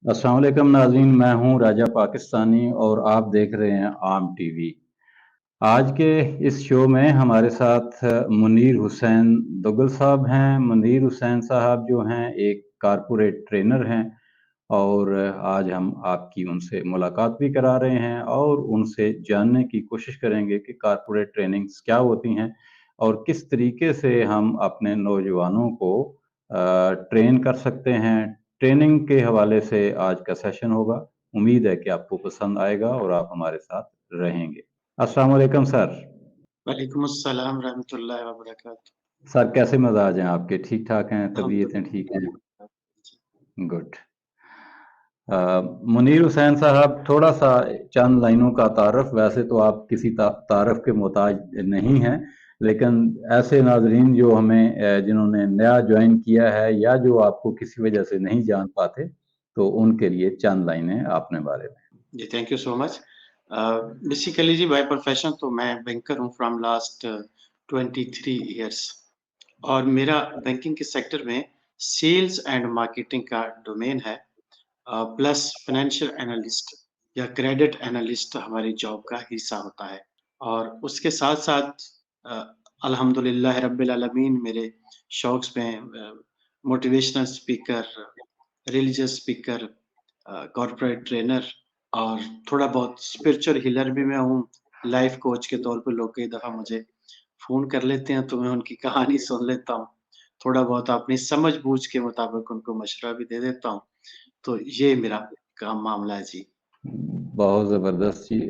अस्सलाम वालेकुम नाज़रीन, मैं हूं राजा पाकिस्तानी और आप देख रहे हैं आम टीवी। आज के इस शो में हमारे साथ मुनीर हुसैन दुग्गल साहब हैं। मुनीर हुसैन साहब जो हैं एक कारपोरेट ट्रेनर हैं और आज हम आपकी उनसे मुलाकात भी करा रहे हैं और उनसे जानने की कोशिश करेंगे कि कारपोरेट ट्रेनिंग्स क्या होती हैं और किस तरीके से हम अपने नौजवानों को ट्रेन कर सकते हैं। ट्रेनिंग के हवाले से आज का सेशन होगा। उम्मीद है कि आपको पसंद आएगा और आप हमारे साथ रहेंगे। अस्सलाम वालेकुम सर। वालेकुम अस्सलाम रहमतुल्लाहि व बरकातहू। सर कैसे मिजाज हैं आपके? ठीक ठाक हैं? तबीयतें ठीक हैं? अल्हम्दुलिल्लाह। गुड। मुनीर हुसैन साहब, थोड़ा सा चंद लाइनों का तारफ। वैसे तो आप किसी तारफ के मोहताज नहीं हैं, लेकिन ऐसे नाजरीन जो हमें जिन्होंने नया ज्वाइन किया है या जो आपको किसी वजह से नहीं जान पाते, तो उनके लिए चंद लाइनें अपने बारे में। जी, thank you so much. Basically जी बाय प्रोफेशन तो मैं बैंकर हूँ फ्रॉम लास्ट 23 इयर्स और मेरा बैंकिंग के सेक्टर में सेल्स एंड मार्केटिंग का डोमेन है। प्लस फाइनेंशियल एनालिस्ट या क्रेडिट एनालिस्ट हमारी जॉब का हिस्सा होता है और उसके साथ-साथ अल्हम्दुलिल्लाह रब्बिल आलमीन मेरे शौक़्स में motivational speaker, religious speaker, corporate trainer और थोड़ा बहुत स्पिरिचुअल हीलर भी मैं हूँ। लाइफ कोच के तौर पे लोग कई दफ़ा मुझे फ़ोन कर लेते हैं तो मैं उनकी कहानी सुन लेता हूँ। थोड़ा बहुत अपनी समझ-बूझ के मुताबिक उनको मशवरा भी दे देता हूँ। तो ये मेरा काम मामला है जी। बहुत ज़बरदस्त जी।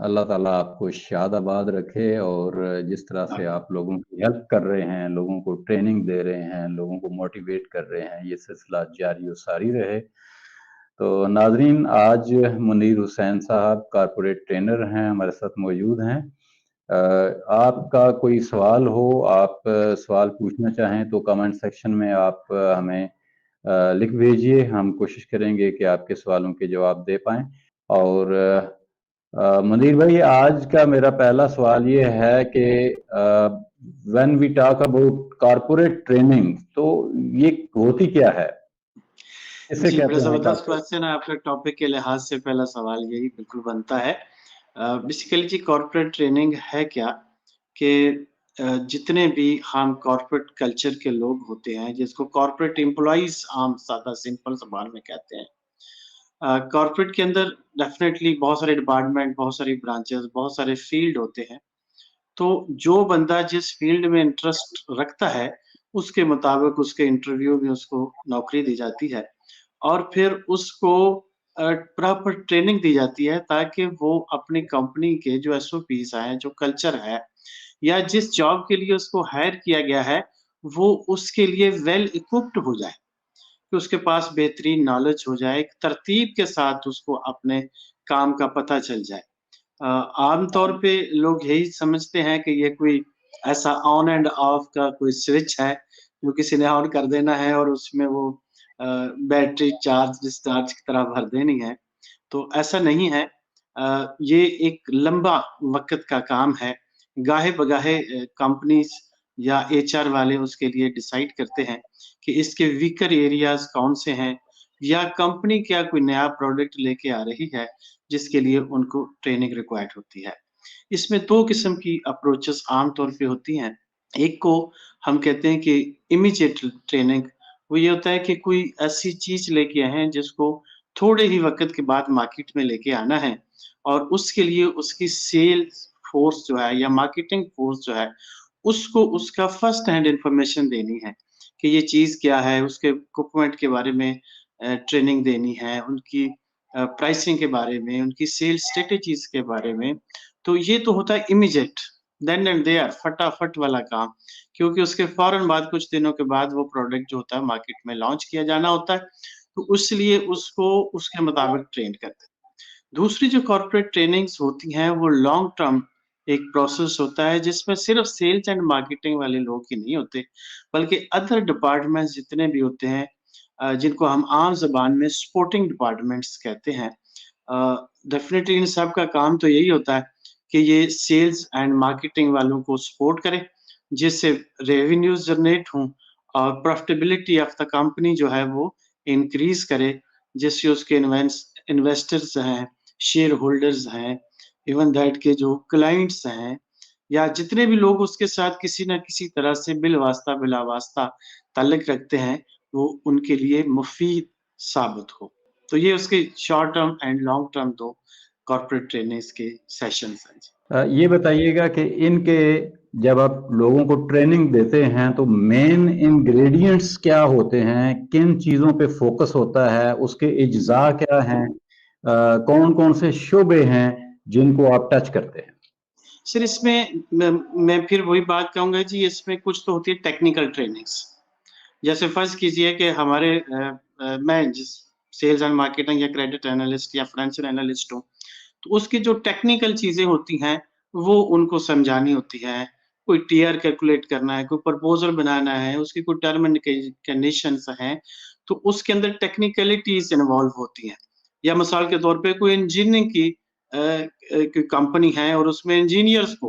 अल्लाह ताला आपको शादाबाद रखे और जिस तरह से आप लोगों की हेल्प कर रहे हैं, लोगों को ट्रेनिंग दे रहे हैं, लोगों को मोटिवेट कर रहे हैं, ये सिलसिला जारी और सारी रहे। तो नाज़रीन, आज मुनीर हुसैन साहब कारपोरेट ट्रेनर हैं, हमारे साथ मौजूद हैं। आपका कोई सवाल हो, आप सवाल पूछना चाहें तो कमेंट सेक्शन में आप हमें लिख भेजिए। हम कोशिश करेंगे कि आपके सवालों के जवाब दे पाएँ। और मुनीर भाई, आज का मेरा पहला सवाल ये है कि when we talk about corporate training, तो ये होती क्या है? इसे जी, बड़ा कहते हैं ज़बरदस्त कारपोरेट। क्वेश्चन है आपका। टॉपिक के लिहाज़ से पहला सवाल यही बिल्कुल बनता है। बेसिकली जी कॉर्पोरेट ट्रेनिंग है क्या कि जितने भी हम कॉर्पोरेट कल्चर के लोग होते हैं, जिसको कॉर्पोरेट एम्प्लॉइज़ आम सादा सिंपल ज़बान में कहते हैं। कॉर्पोरेट के अंदर डेफ़िनेटली बहुत सारे डिपार्टमेंट, बहुत सारी ब्रांचेज़, बहुत सारे फ़ील्ड होते हैं। तो जो बंदा जिस फ़ील्ड में इंटरेस्ट रखता है, उसके मुताबिक उसके इंटरव्यू में उसको नौकरी दी जाती है और फिर उसको प्रॉपर ट्रेनिंग दी जाती है ताकि वो अपनी कंपनी के जो एसओपीज़ हैं, जो कल्चर है या जिस जॉब के लिए उसको हायर किया गया है, वो उसके लिए वेल इक्विप्ड हो जाए, कि उसके पास बेहतरीन नॉलेज हो जाए, एक तरतीब के साथ उसको अपने काम का पता चल जाए। आम तौर पे लोग यही समझते हैं कि ये कोई ऐसा ऑन एंड ऑफ का कोई स्विच है, जो किसी ने ऑन कर देना है और उसमें वो बैटरी चार्ज डिस्चार्ज की तरह भर देनी है। तो ऐसा नहीं है। ये एक लंबा वक़्त का काम है। गाहे-बगाहे कंपनीज़ या एचआर वाले उसके लिए डिसाइड करते हैं कि इसके वीकर एरियाज़ कौन से हैं या कंपनी क्या कोई नया प्रोडक्ट लेके आ रही है, जिसके लिए उनको ट्रेनिंग रिक्वायर्ड होती है। इसमें 2 किस्म की अप्रोचेज़ आम तौर पे होती हैं। एक को हम कहते हैं कि इमीडिएट ट्रेनिंग। वो ये होता है कि कोई ऐसी चीज़ लेके आए हैं जिसको थोड़े ही वक़्त के बाद मार्केट में लेके आना है और उसके लिए उसकी सेल्स फ़ोर्स जो है या मार्केटिंग फ़ोर्स जो है, उसको उसका फर्स्ट हैंड इन्फॉर्मेशन देनी है कि ये चीज़ क्या है, उसके इक्विपमेंट के बारे में ट्रेनिंग देनी है, उनकी प्राइसिंग के बारे में, उनकी सेल्स स्ट्रैटेजीज़ के बारे में। तो ये तो होता है इमीडिएट, देन एंड देयर फटाफट वाला काम, क्योंकि उसके फ़ौरन बाद कुछ दिनों के बाद वो प्रोडक्ट जो होता है मार्केट में लॉन्च किया जाना होता है, तो इसलिए उसको उसके मुताबिक ट्रेन करते हैं। दूसरी जो कॉर्पोरेट ट्रेनिंग्स होती हैं, वो लॉन्ग टर्म एक प्रोसेस होता है जिसमें सिर्फ़ सेल्स एंड मार्केटिंग वाले लोग ही नहीं होते, बल्कि अदर डिपार्टमेंट्स जितने भी होते हैं, जिनको हम आम ज़बान में सपोर्टिंग डिपार्टमेंट्स कहते हैं। डेफ़िनेटली इन सब का काम तो यही होता है कि ये सेल्स एंड मार्केटिंग वालों को सपोर्ट करें, जिससे रेवेन्यूज़ जनरेट हों और प्रॉफ़िटेबिलिटी ऑफ़ द कंपनी जो है वो इंक्रीज़ करे जैसे उसके इन्वेस्टर्स हैं, शेयर होल्डर्स हैं, इवन दैट के जो क्लाइंट्स हैं, या जितने भी लोग उसके साथ किसी न किसी तरह से बिल वास्ता बिला वास्ता ताल्लुक रखते हैं, वो उनके लिए मुफीद साबित हो। तो ये उसके short term and long term 2 corporate trainings के सेशंस हैं जी। ये बताइएगा कि इनके जब आप लोगों को ट्रेनिंग देते हैं तो मेन इंग्रेडिएंट्स क्या होते हैं, किन चीज़ों पे फोकस होता है, उसके इज्जा क्या हैं, कौन कौन से शोबे हैं जिनको आप टच करते हैं? सर इसमें मैं फिर वही बात कहूँगा जी, इसमें कुछ तो होती है टेक्निकल ट्रेनिंग्स। जैसे फर्ज़ कीजिए कि हमारे मैं जिस सेल्स एंड मार्केटिंग या क्रेडिट एनालिस्ट या फाइनेंशियल एनालिस्ट हूँ, तो उसकी जो टेक्निकल चीज़ें होती हैं, वो उनको समझानी होती है। कोई टीआर कैलकुलेट करना है, कोई प्रपोज़ल बनाना है, उसकी कोई टर्म एंड कंडीशंस हैं, तो उसके अंदर टेक्निकलिटीज़ इन्वॉल्व होती हैं। या मिसाल के तौर पे कोई इंजीनियरिंग की कोई कंपनी है और उसमें इंजीनियर्स को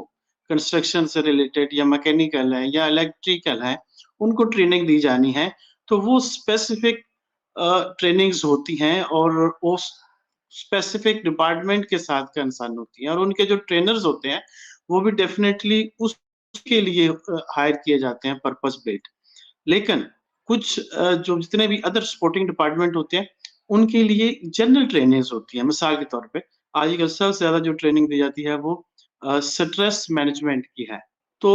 कंस्ट्रक्शन से रिलेटेड या मैकेनिकल है या इलेक्ट्रिकल है, उनको ट्रेनिंग दी जानी है, तो वो स्पेसिफिक ट्रेनिंग्स होती हैं और उस स्पेसिफिक डिपार्टमेंट के साथ कंसर्न होती हैं और उनके जो ट्रेनर्स होते हैं, वो भी डेफिनेटली उसके लिए हायर किए जाते हैं पर्पस बेस्ड। लेकिन कुछ जो जितने भी अदर सपोर्टिंग डिपार्टमेंट होते हैं, उनके लिए जनरल ट्रेनिंग्स होती हैं। मिसाल के तौर पे आजकल सबसे ज़्यादा जो ट्रेनिंग दी जाती है वो स्ट्रेस मैनेजमेंट की है। तो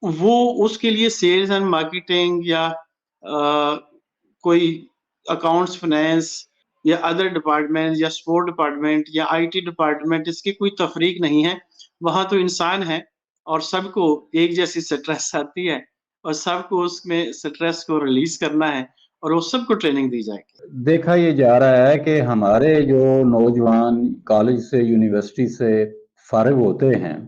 वो उसके लिए सेल्स एंड मार्केटिंग या कोई अकाउंट्स फाइनेंस या अदर डिपार्टमेंट या स्पोर्ट डिपार्टमेंट या आईटी डिपार्टमेंट, इसकी कोई तफरीक नहीं है। वहाँ तो इंसान है और सबको एक जैसी स्ट्रेस आती है और सबको उसमें स्ट्रेस को रिलीज करना है और वो सबको ट्रेनिंग दी जाएगी। देखा ये जा रहा है कि हमारे जो नौजवान कॉलेज से यूनिवर्सिटी से फारिग होते हैं,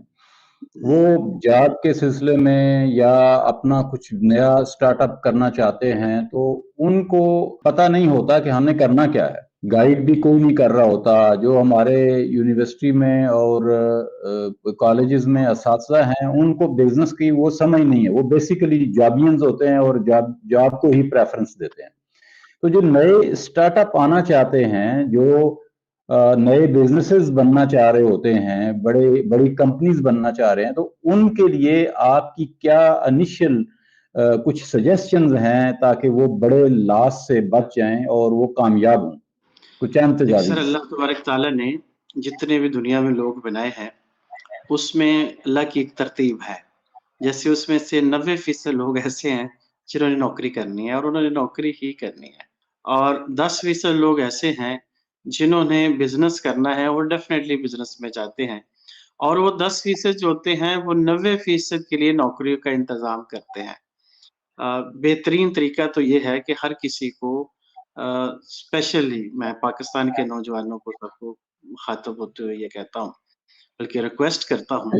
वो जॉब के सिलसिले में या अपना कुछ नया स्टार्टअप करना चाहते हैं, तो उनको पता नहीं होता कि हमने करना क्या है। गाइड भी कोई नहीं कर रहा होता। जो हमारे यूनिवर्सिटी में और कॉलेजेस में असातिज़ा हैं, उनको बिजनेस की वो समझ नहीं है। वो बेसिकली जॉबियंस होते हैं और जॉब को ही प्रेफरेंस देते हैं। तो जो नए स्टार्टअप आना चाहते हैं, जो नए बिजनेसेस बनना चाह रहे होते हैं, बड़ी कंपनीज बनना चाह रहे हैं, तो उनके लिए आपकी क्या इनिशियल कुछ सजेशंस हैं ताकि वो बड़े लॉस से बच जाएं और वो कामयाब हों? कुछ अहम देखिए सर, तजावीज़। अल्लाह तबारक ताला ने जितने भी दुनिया में लोग बनाए हैं, उसमें अल्लाह की एक तरतीब है। जैसे उसमें से 90% लोग ऐसे हैं जिन्होंने नौकरी करनी है और उन्होंने नौकरी ही करनी है, और 10% लोग ऐसे हैं जिन्होंने बिजनेस करना है, वो डेफिनेटली बिजनेस में जाते हैं, और वो 10% जो होते हैं वो 90% के लिए नौकरियों का इंतजाम करते हैं। बेहतरीन तरीका तो ये है कि हर किसी को स्पेशली मैं पाकिस्तान के नौजवानों को सबको मुखातब होते हुए ये कहता हूँ, बल्कि रिक्वेस्ट करता हूँ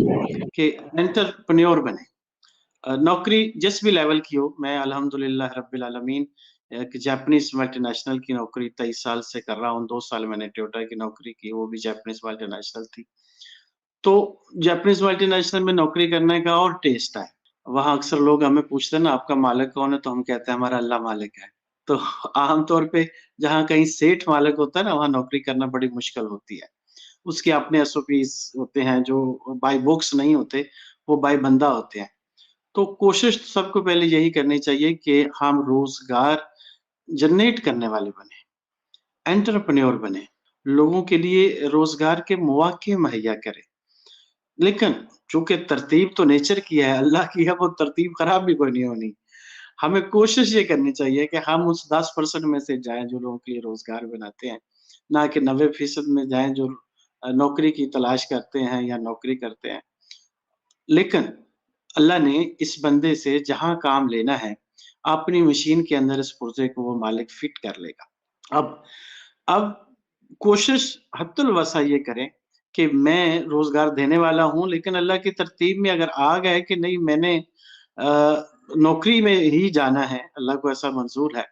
कि एंटरप्रेन्योर बने। नौकरी जिस भी लेवल की हो, मैं अल्हम्दुलिल्लाह रब्बिल आलमीन एक जापानीज़ मल्टीनेशनल की नौकरी 23 साल से कर रहा हूँ। 2 साल मैंने टोयोटा की नौकरी की, वो भी जापानीज़ मल्टीनेशनल थी। तो जापानीज़ मल्टीनेशनल में नौकरी करने का और टेस्ट है। वहाँ अक्सर लोग हमें पूछते हैं ना, आपका मालिक कौन है? तो हम कहते हैं हमारा अल्लाह मालिक है। तो आम तौर पे जहाँ कहीं सेठ मालिक होता है ना, वहाँ नौकरी करना बड़ी मुश्किल होती है। उसके अपने एसओपीज़ होते हैं जो बाय बुक्स नहीं होते, वो बाय बंदा होते हैं। तो कोशिश सबको पहले यही करनी चाहिए कि हम रोज़गार जनरेट करने वाले बने, एंटरप्रेन्योर बने, लोगों के लिए रोज़गार के मौके मुहैया करें। लेकिन चूँकि तरतीब तो नेचर की है, अल्लाह की है, वो तरतीब खराब भी कोई नहीं होनी। हमें कोशिश ये करनी चाहिए कि हम उस 10% में से जाएँ जो लोगों के लिए रोज़गार बनाते हैं, ना कि 90% में जाएँ जो नौकरी की तलाश करते हैं या नौकरी करते हैं। लेकिन अल्लाह ने इस बंदे से जहाँ काम लेना है, अपनी मशीन के अंदर इस पुर्ज़े को वो मालिक फिट कर लेगा। अब अब कोशिश हद्दुल वसा ये करें कि मैं रोज़गार देने वाला हूँ, लेकिन अल्लाह की तरतीब में अगर आ गए कि नहीं मैंने नौकरी में ही जाना है, अल्लाह को ऐसा मंज़ूर है,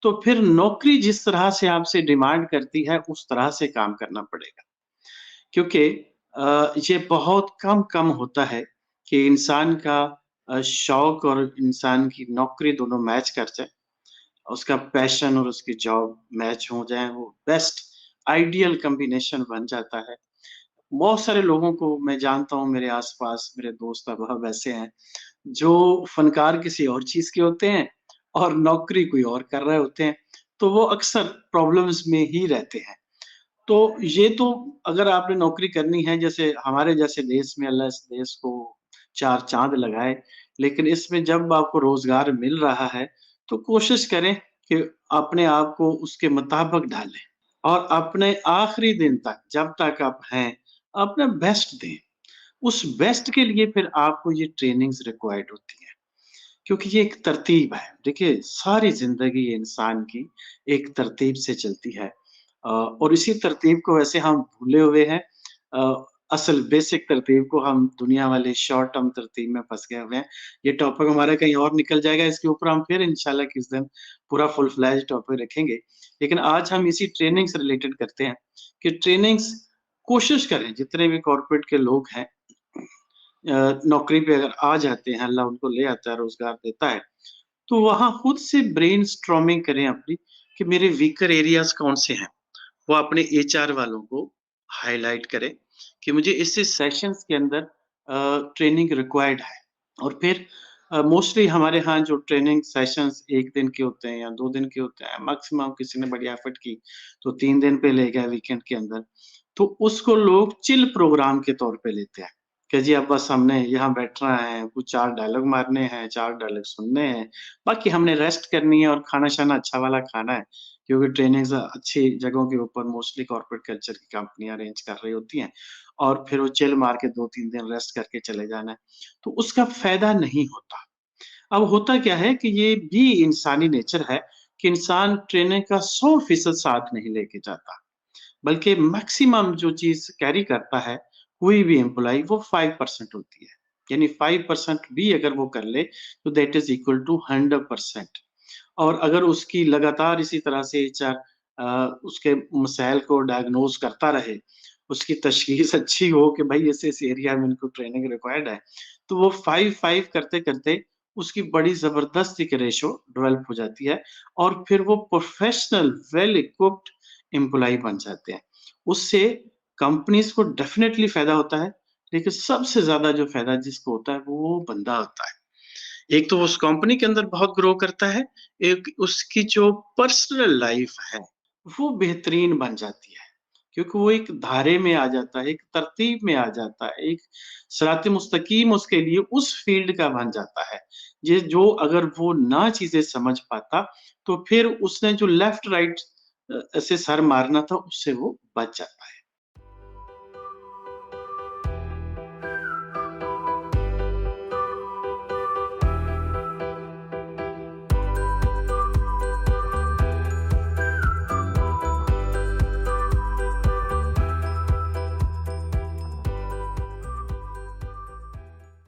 तो फिर नौकरी जिस तरह से आपसे डिमांड करती है, उस तरह से काम करना पड़ेगा। क्योंकि ये बहुत कम होता है कि इंसान का शौक और इंसान की नौकरी दोनों मैच कर जाए। उसका पैशन और उसकी जॉब मैच हो जाए, वो बेस्ट आइडियल कॉम्बिनेशन बन जाता है। बहुत सारे लोगों को मैं जानता हूँ मेरे आस-पास, मेरे दोस्त अब ऐसे हैं, जो फनकार किसी और चीज़ के होते हैं और नौकरी कोई और कर रहे होते हैं, तो वो अक्सर प्रॉब्लम्स में ही रहते हैं। तो ये तो अगर आपने नौकरी करनी है, जैसे हमारे जैसे देश में अल्लाह इस देश को 4 चाँद लगाए, लेकिन इसमें जब आपको रोज़गार मिल रहा है, तो कोशिश करें कि अपने आप को उसके मुताबिक ढालें और अपने आखिरी दिन तक, जब तक आप हैं, अपना बेस्ट दें। उस बेस्ट के लिए फिर आपको ये ट्रेनिंग्स रिक्वायर्ड होती हैं, क्योंकि ये एक तरतीब है। देखिए, सारी ज़िंदगी इंसान की एक तरतीब से चलती है और इसी तरतीब को वैसे हम भूले हुए हैं। अ, असल बेसिक तरतीब को हम दुनिया वाले शॉर्ट टर्म तरतीब में फँस गए हुए हैं। ये टॉपिक हमारा कहीं और निकल जाएगा, इसके ऊपर हम फिर इंशाल्लाह किसी दिन पूरा फुल फ्लेज्ड टॉपिक रखेंगे। लेकिन आज हम इसी ट्रेनिंग से रिलेटेड करते हैं कि ट्रेनिंग्स कोशिश करें, जितने भी कॉर्पोरेट के लोग हैं नौकरी पे अगर आ जाते हैं, अल्लाह उनको ले आता है, रोज़गार देता है, तो वहाँ खुद से ब्रेनस्टॉर्मिंग करें अपनी कि मेरे वीकर एरियाज़ कौन-से हैं। वो अपने एचआर वालों को हाइलाइट करें कि मुझे इस सेशंस के अंदर ट्रेनिंग रिक्वायर्ड है और फिर मोस्टली हमारे यहाँ जो ट्रेनिंग सेशंस 1 दिन के होते हैं या 2 दिन के होते हैं, मैक्सिमम किसी ने बड़ी एफर्ट की तो 3 दिन पे ले गए वीकेंड के अंदर, तो उसको लोग चिल प्रोग्राम के तौर पे लेते हैं कि जी अब बस हमने यहाँ बैठना है, कुछ 4 डायलॉग मारने हैं, 4 डायलॉग सुनने हैं, बाकी हमने रेस्ट करनी है और खाना-शाना अच्छा वाला खाना है। क्योंकि ट्रेनिंग्स अच्छी जगहों के ऊपर मोस्टली कॉर्पोरेट कल्चर की कंपनियाँ अरेंज कर रही होती हैं और फिर वो चिल मार के 2-3 दिन रेस्ट करके चले जाना है, तो उसका फ़ायदा नहीं होता। अब होता क्या है कि ये भी इंसानी नेचर है कि इंसान ट्रेनिंग का 100% साथ नहीं लेके जाता, बल्कि मैक्सिमम जो चीज़ कैरी करता है, कोई भी एम्प्लॉयी वो 5% होती है। यानी 5% भी अगर वो कर ले, तो दैट इज़ इक्वल टू 100%। और अगर उसकी लगातार इसी तरह से एचआर उसके मसाइल को डायग्नोज़ करता रहे, उसकी तशख़ीस अच्छी हो कि भई इस एरिया में इनको ट्रेनिंग रिक्वायर्ड है, तो वो 5-5 करते-करते उसकी बड़ी ज़बरदस्त एक रेशो डेवलप हो जाती है और फिर वो प्रोफ़ेशनल वेल इक्विप्ड एम्प्लॉयी बन जाते हैं। उससे कंपनीज़ को डेफ़िनिटली फ़ायदा होता है, लेकिन सबसे ज़्यादा जो फ़ायदा जिसको होता है, वो बंदा होता है। एक तो वो उस कंपनी के अंदर बहुत ग्रो करता है, एक उसकी जो पर्सनल लाइफ है, वो बेहतरीन बन जाती है। क्योंकि वो एक धारे में आ जाता है, एक तरतीब में आ जाता है, एक सिरात मुस्तकीम उसके लिए उस फ़ील्ड का बन जाता है। ये जो अगर वो ना चीज़ें समझ पाता, तो फिर उसने जो लेफ्ट राइट से सर मारना था, उससे वो बच जाता है।